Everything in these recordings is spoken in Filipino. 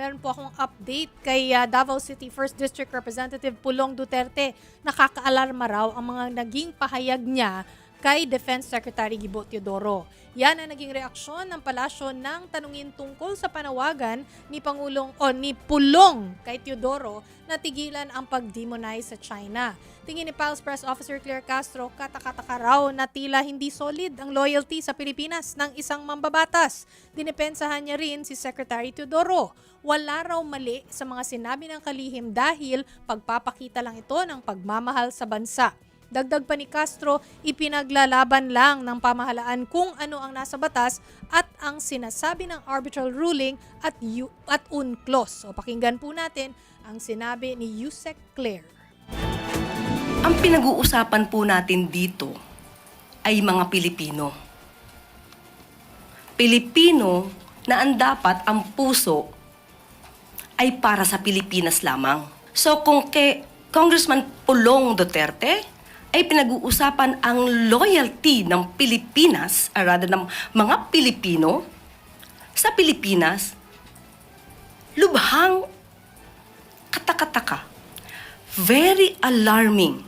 meron po akong update kay Davao City 1st District Representative Pulong Duterte. Nakakaalarma raw ang mga naging pahayag niya kay Defense Secretary Gibo Teodoro. Yan ang naging reaksyon ng palasyo ng tanungin tungkol sa panawagan ni Pulong kay Teodoro na tigilan ang pag-demonize sa China. Tingin ni Pulse Press Officer Claire Castro, katakataka raw na tila hindi solid ang loyalty sa Pilipinas ng isang mambabatas. Dinipensahan niya rin si Secretary Teodoro. Wala raw mali sa mga sinabi ng kalihim dahil pagpapakita lang ito ng pagmamahal sa bansa. Dagdag pa ni Castro, ipinaglalaban lang ng pamahalaan kung ano ang nasa batas at ang sinasabi ng arbitral ruling at UNCLOS. So pakinggan po natin ang sinabi ni Yusek Claire. Ang pinag-uusapan po natin dito ay mga Pilipino. Pilipino na ang dapat ang puso ay para sa Pilipinas lamang. So kung kay Congressman Pulong Duterte ay pinag-uusapan ang loyalty ng Pilipinas, or rather ng mga Pilipino sa Pilipinas, lubhang katakataka. Very alarming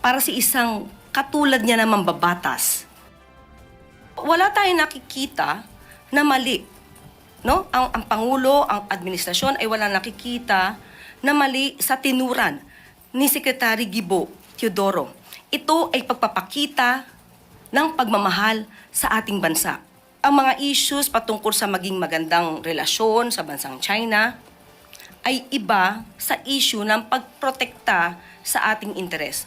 para si isang katulad niya na mambabatas. Wala tayong nakikita na mali. No? Ang Pangulo, ang administrasyon ay wala nakikita na mali sa tinuran ni Secretary Gibo Teodoro. Ito ay pagpapakita ng pagmamahal sa ating bansa. Ang mga issues patungkol sa maging magandang relasyon sa bansang China ay iba sa issue ng pagprotekta sa ating interes.